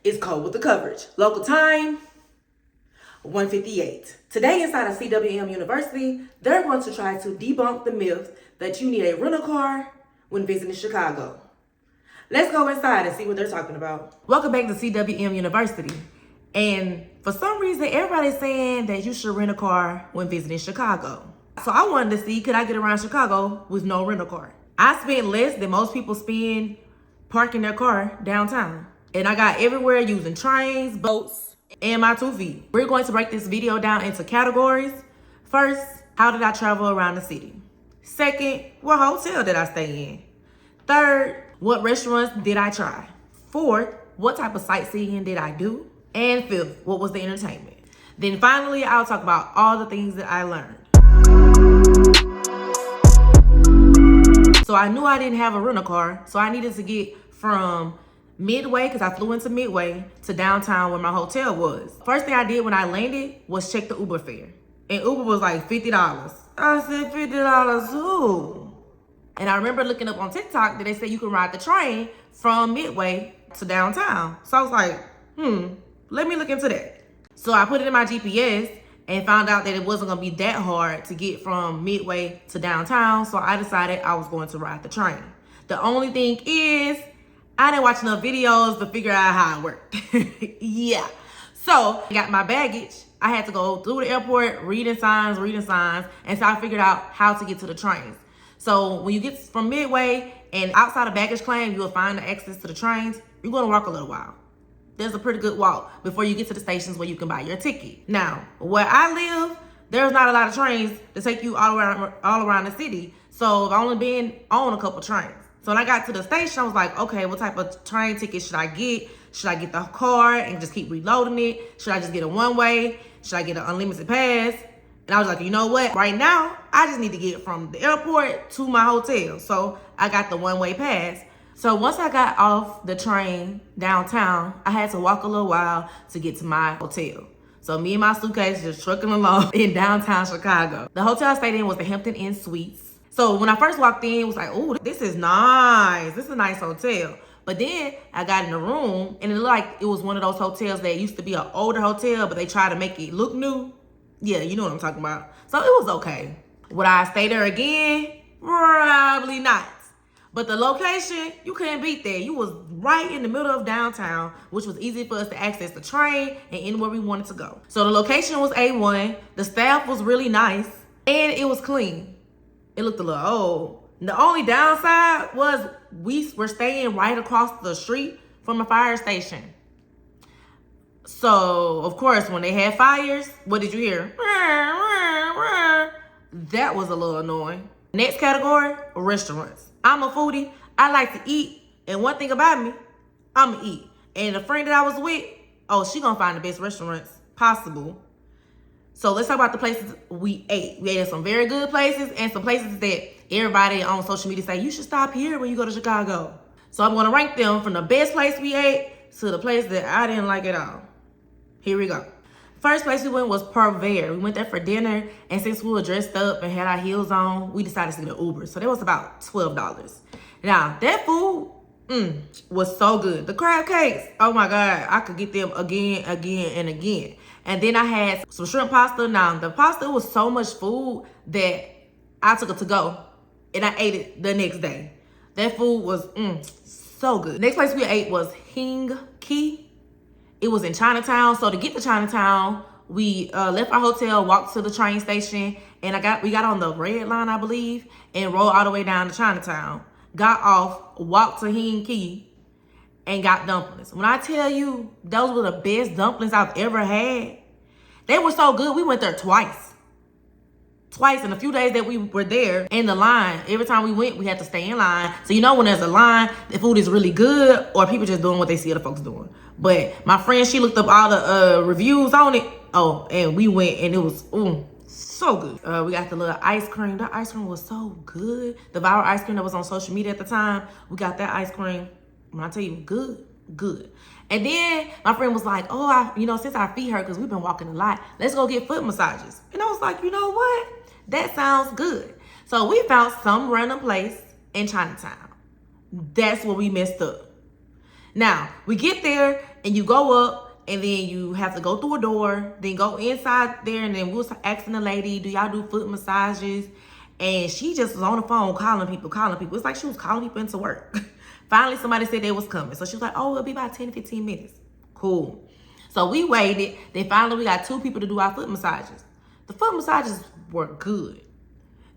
It's Cold with the Coverage. Local time, 1:58. Today inside of CWM University, they're going to try to debunk the myth that you need a rental car when visiting Chicago. Let's go inside and see what they're talking about. Welcome back to CWM University. And for some reason, everybody's saying that you should rent a car when visiting Chicago. So I wanted to see, could I get around Chicago with no rental car? I spent less than most people spend parking their car downtown. And I got everywhere using trains, boats, and my 2 feet. We're going to break this video down into categories. First, how did I travel around the city? Second, what hotel did I stay in? Third, what restaurants did I try? Fourth, what type of sightseeing did I do? And fifth, what was the entertainment? Then finally, I'll talk about all the things that I learned. So I knew I didn't have a rental car, so I needed to get from Midway, because I flew into Midway, to downtown where my hotel was. First thing I did when I landed was check the Uber fare. And Uber was like $50. I said, $50 who? And I remember looking up on TikTok that they said you can ride the train from Midway to downtown. So I was like, let me look into that. So I put it in my GPS and found out that it wasn't gonna be that hard to get from Midway to downtown. So I decided I was going to ride the train. The only thing is, I didn't watch enough videos to figure out how it worked. Yeah. So I got my baggage. I had to go through the airport, reading signs. And so I figured out how to get to the trains. So when you get from Midway and outside of baggage claim, you'll find the access to the trains. You're gonna walk a little while. There's a pretty good walk before you get to the stations where you can buy your ticket. Now, where I live, there's not a lot of trains to take you all around the city. So I've only been on a couple trains. So when I got to the station, I was like, okay, what type of train ticket should I get? Should I get the car and just keep reloading it? Should I just get a one-way? Should I get an unlimited pass? And I was like, you know what? Right now, I just need to get from the airport to my hotel. So I got the one-way pass. So once I got off the train downtown, I had to walk a little while to get to my hotel. So me and my suitcase just trucking along in downtown Chicago. The hotel I stayed in was the Hampton Inn Suites. So when I first walked in, it was like, oh, this is nice. This is a nice hotel. But then I got in the room and it looked like it was one of those hotels that used to be an older hotel, but they tried to make it look new. Yeah, you know what I'm talking about. So it was okay. Would I stay there again? Probably not. But the location, you couldn't beat that. You was right in the middle of downtown, which was easy for us to access the train and anywhere we wanted to go. So the location was A1. The staff was really nice and it was clean. It looked a little old. The only downside was we were staying right across the street from a fire station. So, of course, when they had fires, what did you hear? That was a little annoying. Next category, restaurants. I'm a foodie. I like to eat. And one thing about me, I'm going to eat. And the friend that I was with, she going to find the best restaurants possible. So let's talk about the places we ate. We ate at some very good places and some places that everybody on social media say, you should stop here when you go to Chicago. So I'm going to rank them from the best place we ate to the place that I didn't like at all. Here we go. First place we went was Provaré. We went there for dinner, and since we were dressed up and had our heels on, we decided to get an Uber. So that was about $12. Now, that food was so good. The crab cakes, oh my God, I could get them again, and again. And then I had some shrimp pasta. Now, the pasta was so much food that I took it to go, and I ate it the next day. That food was so good. Next place we ate was Hing Kee. It was in Chinatown. So to get to Chinatown, we left our hotel, walked to the train station, and we got on the red line, I believe, and rode all the way down to Chinatown. Got off, walked to Hing Kee, and got dumplings. When I tell you, those were the best dumplings I've ever had. They were so good. We went there twice in a few days that we were there in the line. Every time we went, we had to stay in line. So you know when there's a line, the food is really good or people just doing what they see other folks doing. But my friend, she looked up all the reviews on it. Oh, and we went and it was so good. We got the little ice cream. That ice cream was so good. The viral ice cream that was on social media at the time, we got that ice cream. When I tell you, good. And then my friend was like, since our feet hurt, because we've been walking a lot, let's go get foot massages. And I was like, you know what? That sounds good. So we found some random place in Chinatown. That's where we messed up. Now, we get there And you go up, and then you have to go through a door, then go inside there, and then we was asking the lady, do y'all do foot massages? And she just was on the phone calling people. It's like she was calling people into work. Finally, somebody said they was coming. So she was like, oh, it'll be about 10 to 15 minutes. Cool. So we waited. Then finally, we got 2 people to do our foot massages. The foot massages were good.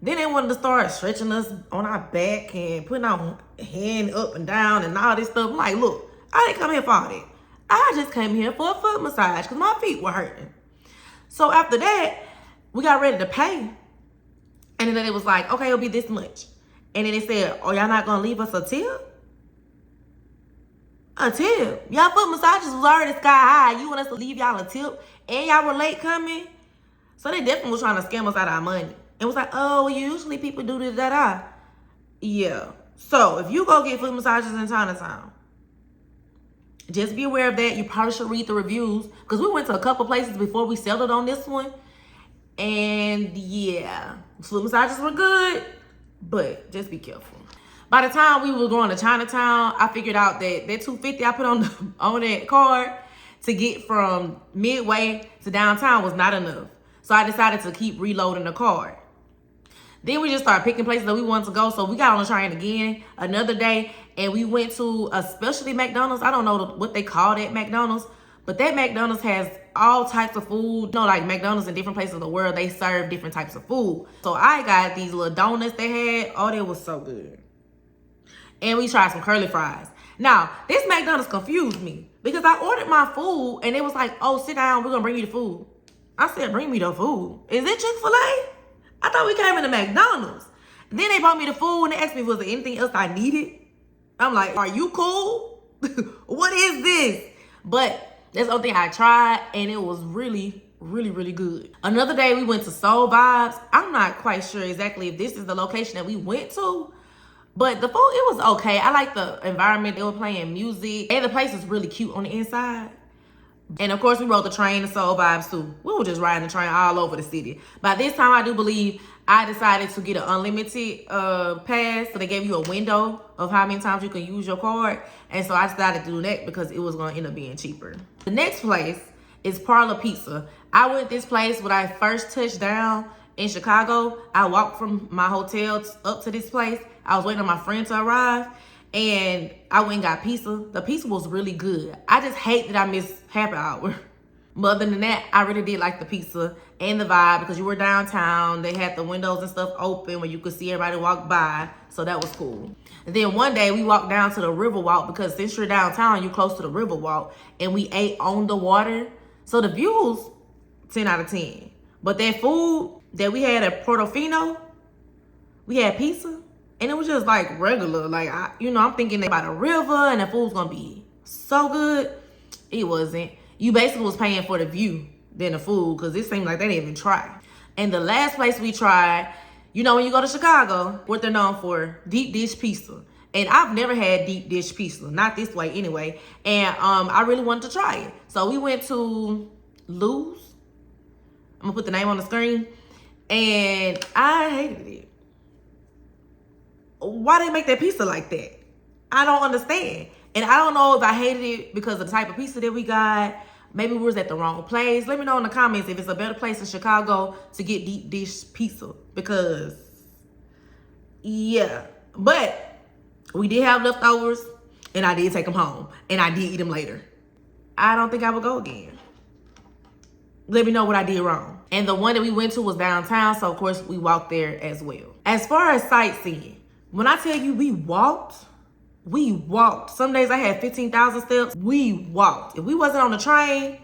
Then they wanted to start stretching us on our back and putting our hand up and down and all this stuff. I'm like, look, I didn't come here for all that. I just came here for a foot massage because my feet were hurting. So after that, we got ready to pay. And then it was like, okay, it'll be this much. And then they said, oh, y'all not going to leave us a tip? A tip? Y'all foot massages was already sky high. You want us to leave y'all a tip? And y'all were late coming? So they definitely was trying to scam us out of our money. It was like, oh, usually people do this, da-da. Yeah. So if you go get foot massages in Chinatown, just be aware of that. You probably should read the reviews. Because we went to a couple places before we settled on this one. And yeah, foot massages were good. But just be careful. By the time we were going to Chinatown, I figured out that that $250 I put on that card to get from Midway to downtown was not enough. So I decided to keep reloading the card. Then we just started picking places that we wanted to go. So we got on the train again another day. And we went to a specialty McDonald's. I don't know what they call that McDonald's. But that McDonald's has all types of food. You know, like McDonald's in different places of the world, they serve different types of food. So I got these little donuts they had. Oh, they was so good. And we tried some curly fries. Now, this McDonald's confused me. Because I ordered my food and it was like, oh, sit down, we're going to bring you the food. I said, bring me the food. Is it Chick-fil-A? I thought we came into McDonald's. Then they brought me the food and they asked me, was there anything else I needed? I'm like, are you cool? What is this? But that's the only thing I tried and it was really, really, really good. Another day we went to Soul Vibez. I'm not quite sure exactly if this is the location that we went to, but the food, it was okay. I like the environment. They were playing music and the place is really cute on the inside. And of course, we rode the train to Soul Vibez too. We were just riding the train all over the city. By this time, I do believe I decided to get an unlimited pass. So they gave you a window of how many times you can use your card. And so I decided to do that because it was going to end up being cheaper. The next place is Parlor Pizza. I went this place when I first touched down in Chicago. I walked from my hotel up to this place. I was waiting on my friend to arrive. And I went and got pizza. The pizza was really good. I just hate that I missed happy hour. But other than that, I really did like the pizza and the vibe because you were downtown. They had the windows and stuff open where you could see everybody walk by. So that was cool. And then one day we walked down to the Riverwalk because since you're downtown, you're close to the Riverwalk. And we ate on the water. So the views, 10 out of 10. But that food that we had at Portofino, we had pizza. And it was just like regular. Like, I'm thinking about a river and the food's gonna be so good. It wasn't. You basically was paying for the view than the food because it seemed like they didn't even try. And the last place we tried, when you go to Chicago, what they're known for, deep dish pizza. And I've never had deep dish pizza, not this way anyway. And I really wanted to try it. So we went to Lou's. I'm gonna put the name on the screen. And I hated it. Why they make that pizza like that? I don't understand. And I don't know if I hated it because of the type of pizza that we got. Maybe we was at the wrong place. Let me know in the comments if it's a better place in Chicago to get deep dish pizza. Because, yeah. But we did have leftovers and I did take them home. And I did eat them later. I don't think I would go again. Let me know what I did wrong. And the one that we went to was downtown. So, of course, we walked there as well. As far as sightseeing, when I tell you we walked. Some days I had 15,000 steps. We walked. If we wasn't on the train,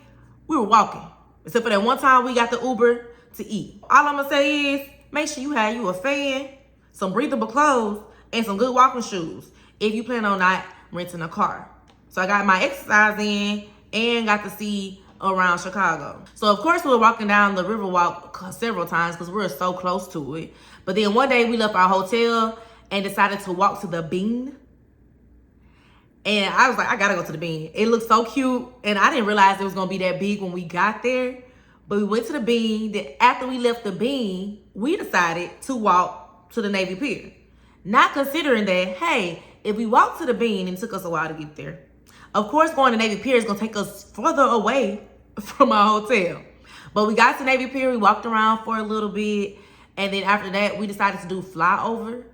we were walking. Except for that one time we got the Uber to eat. All I'm going to say is make sure you have you a fan, some breathable clothes, and some good walking shoes if you plan on not renting a car. So I got my exercise in and got to see around Chicago. So, of course, we were walking down the Riverwalk several times because we were so close to it. But then one day we left our hotel and decided to walk to the Bean. And I was like, I gotta go to the Bean. It looked so cute. And I didn't realize it was gonna be that big when we got there. But we went to the Bean. Then after we left the Bean, we decided to walk to the Navy Pier. Not considering that, hey, if we walked to the Bean, and it took us a while to get there. Of course, going to Navy Pier is gonna take us further away from our hotel. But we got to Navy Pier, we walked around for a little bit, and then after that, we decided to do flyover.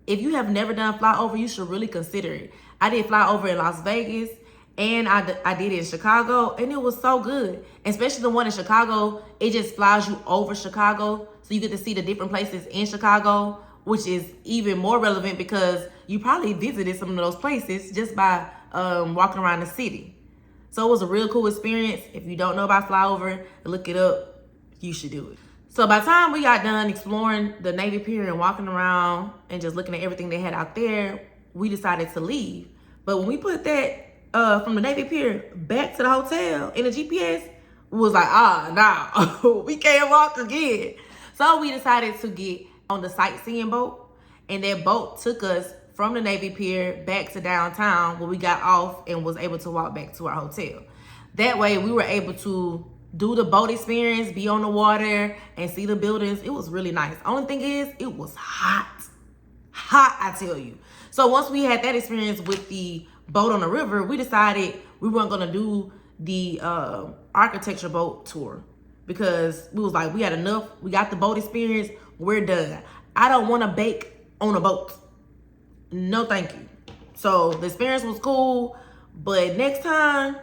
If you have never done flyover, you should really consider it. I did flyover in Las Vegas, and I did it in Chicago, and it was so good. Especially the one in Chicago, it just flies you over Chicago, so you get to see the different places in Chicago, which is even more relevant because you probably visited some of those places just by walking around the city. So it was a real cool experience. If you don't know about flyover, look it up. You should do it. So by the time we got done exploring the Navy Pier and walking around and just looking at everything they had out there, we decided to leave. But when we put that from the Navy Pier back to the hotel in the GPS, we was like, nah, we can't walk again. So we decided to get on the sightseeing boat, and that boat took us from the Navy Pier back to downtown, where we got off and was able to walk back to our hotel. That way we were able to do the boat experience, be on the water and see the buildings. It was really nice. Only thing is, it was hot, I tell you. So once we had that experience with the boat on the river, we decided we weren't gonna do the architecture boat tour because we was like, we had enough. We got the boat experience, we're done. I don't wanna bake on a boat. No, thank you. So the experience was cool, but next time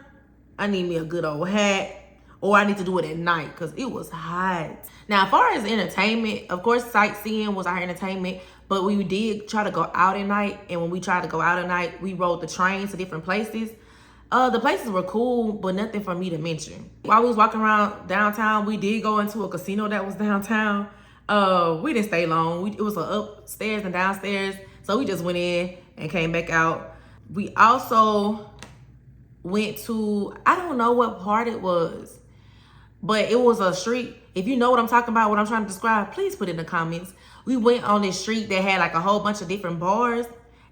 I need me a good old hat, or I need to do it at night because it was hot. Now, as far as entertainment, of course, sightseeing was our entertainment, but we did try to go out at night. And when we tried to go out at night, we rode the train to different places. The places were cool, but nothing for me to mention. While we was walking around downtown, we did go into a casino that was downtown. We didn't stay long. It was upstairs and downstairs. So we just went in and came back out. We also went to, I don't know what part it was, but it was a street. If you know what I'm talking about, what I'm trying to describe, please put it in the comments. We went on this street that had like a whole bunch of different bars,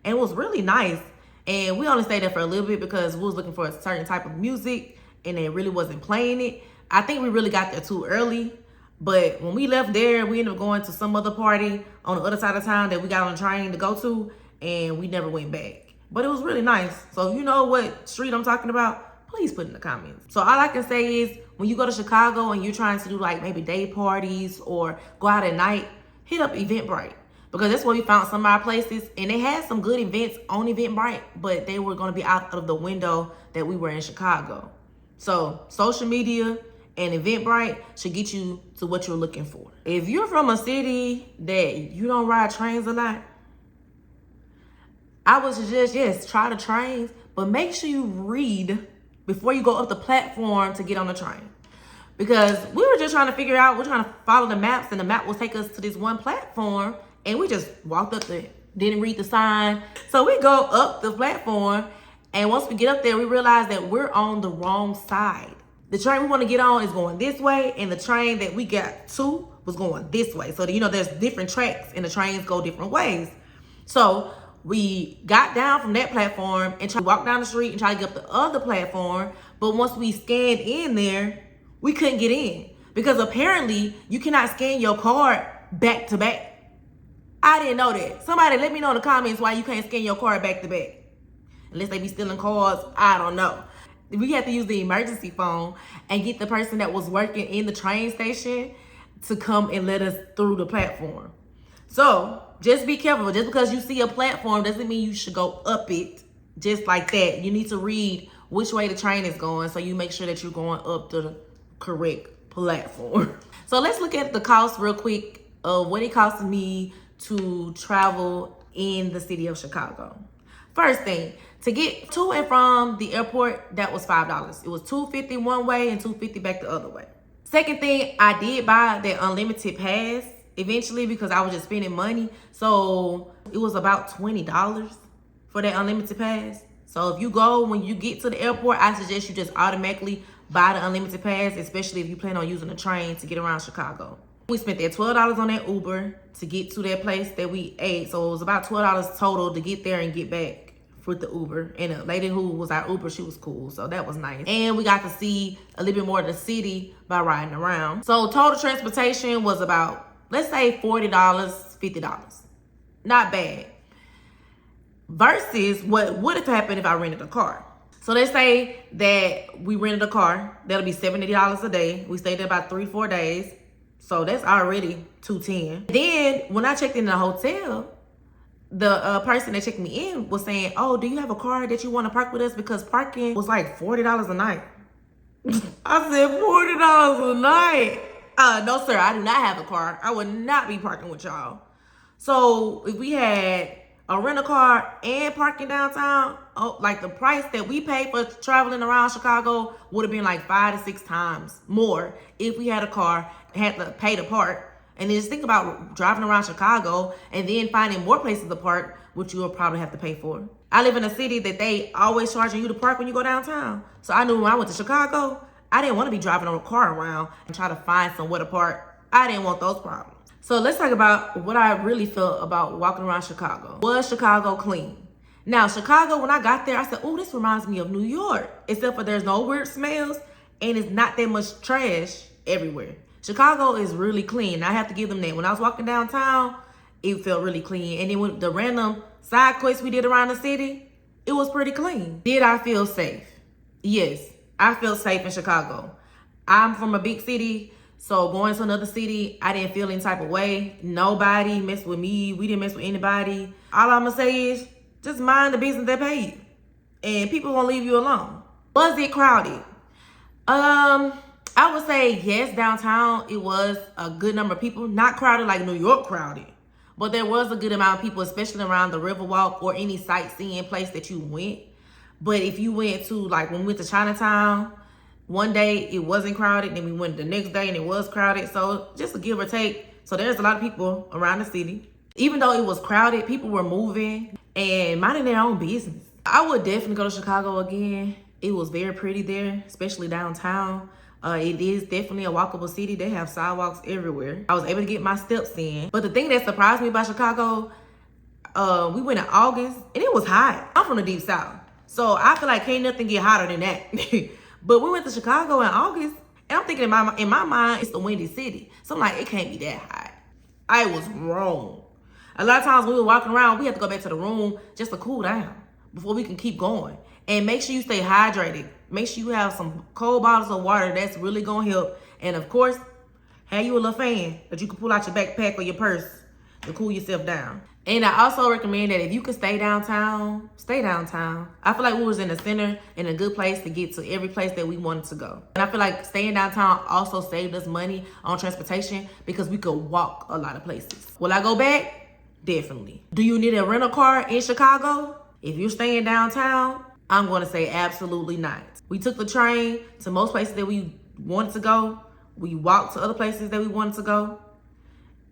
and it was really nice. And we only stayed there for a little bit because we was looking for a certain type of music and they really wasn't playing it. I think we really got there too early. But when we left there, we ended up going to some other party on the other side of town that we got on the train to go to, and we never went back. But it was really nice. So if you know what street I'm talking about, please put in the comments. So all I can say is, when you go to Chicago and you're trying to do like maybe day parties or go out at night, hit up Eventbrite, because that's where we found some of our places, and they had some good events on Eventbrite, but they were going to be out of the window that we were in Chicago. So social media and Eventbrite should get you to what you're looking for. If you're from a city that you don't ride trains a lot, I would suggest, yes, try the trains, but make sure you read before you go up the platform to get on the train. Because we were just trying to figure out, we're trying to follow the maps, and the map will take us to this one platform, and we just walked up there, didn't read the sign. So we go up the platform, and once we get up there, we realize that we're on the wrong side. The train we want to get on is going this way, and the train that we got to was going this way. So, you know, there's different tracks, and the trains go different ways. So we got down from that platform and tried to walk down the street and try to get up the other platform. But once we scanned in there, we couldn't get in, because apparently you cannot scan your card back to back. I didn't know that. Somebody let me know in the comments why you can't scan your card back to back. Unless they be stealing cards, I don't know. We had to use the emergency phone and get the person that was working in the train station to come and let us through the platform. So just be careful. Just because you see a platform doesn't mean you should go up it just like that. You need to read which way the train is going, so you make sure that you're going up the correct platform. So let's look at the cost real quick of what it cost me to travel in the city of Chicago. First thing, to get to and from the airport, that was $5. It was $2.50 one way and $2.50 back the other way. Second thing, I did buy that unlimited pass eventually because I was just spending money. So it was about $20 for that unlimited pass. So if you go, when you get to the airport, I suggest you just automatically buy the unlimited pass, especially if you plan on using a train to get around Chicago. We spent that $12 on that Uber to get to that place that we ate. So it was about $12 total to get there and get back with the Uber. And the lady who was our Uber, she was cool. So that was nice. And we got to see a little bit more of the city by riding around. So total transportation was about, let's say $40, $50. Not bad. Versus what would have happened if I rented a car. So let's say that we rented a car. That'll be $70 a day. We stayed there about 3-4 days. So that's already $210. Then when I checked in the hotel, the person that checked me in was saying, oh, do you have a car that you want to park with us? Because parking was like $40 a night. I said, $40 a night? No, sir, I do not have a car. I would not be parking with y'all. So if we had a rental car and parking downtown, like the price that we paid for traveling around Chicago would have been like 5 to 6 times more if we had a car and had to pay to park. And then just think about driving around Chicago and then finding more places to park, which you will probably have to pay for. I live in a city that they always charging you to park when you go downtown. So I knew when I went to Chicago, I didn't want to be driving a car around and try to find somewhere to park. I didn't want those problems. So let's talk about what I really felt about walking around Chicago. Was Chicago clean? Now, Chicago, when I got there, I said, oh, this reminds me of New York, except for there's no weird smells and it's not that much trash everywhere. Chicago is really clean. I have to give them that. When I was walking downtown, it felt really clean. And then with the random side quests we did around the city, it was pretty clean. Did I feel safe? Yes, I felt safe in Chicago. I'm from a big city, so going to another city, I didn't feel any type of way. Nobody messed with me. We didn't mess with anybody. All I'm gonna say is just mind the business they pay you. And people won't leave you alone. Was it crowded? I would say yes, downtown, it was a good number of people. Not crowded like New York crowded, but there was a good amount of people, especially around the Riverwalk or any sightseeing place that you went. But if you went to, like when we went to Chinatown, one day it wasn't crowded, then we went the next day and it was crowded. So just a give or take. So there's a lot of people around the city. Even though it was crowded, people were moving and minding their own business. I would definitely go to Chicago again. It was very pretty there, especially downtown. It is definitely a walkable city. They have sidewalks everywhere. I was able to get my steps in. But the thing that surprised me about Chicago, we went in August and it was hot. I'm from the deep south, so I feel like can't nothing get hotter than that. But we went to Chicago in August and I'm thinking in my mind, it's the windy city. So I'm like, it can't be that hot. I was wrong. A lot of times when we were walking around, we had to go back to the room just to cool down before we can keep going. And make sure you stay hydrated. Make sure you have some cold bottles of water. That's really gonna help. And of course, have you a little fan that you can pull out your backpack or your purse to cool yourself down. And I also recommend that if you can stay downtown, stay downtown. I feel like we was in the center in a good place to get to every place that we wanted to go. And I feel like staying downtown also saved us money on transportation because we could walk a lot of places. Will I go back? Definitely. Do you need a rental car in Chicago? If you're staying downtown, I'm going to say absolutely not. We took the train to most places that we wanted to go. We walked to other places that we wanted to go.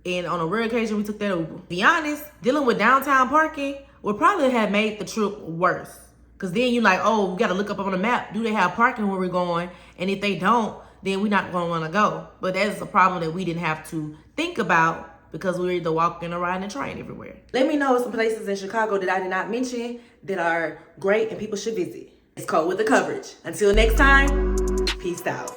And on a rare occasion, we took that Uber. To be honest, dealing with downtown parking would probably have made the trip worse. Because then you're like, oh, we got to look up on the map. Do they have parking where we're going? And if they don't, then we're not going to want to go. But that is a problem that we didn't have to think about because we were either walking or riding a train everywhere. Let me know some places in Chicago that I did not mention that are great and people should visit. It's Cold with the Coverage. Until next time, peace out.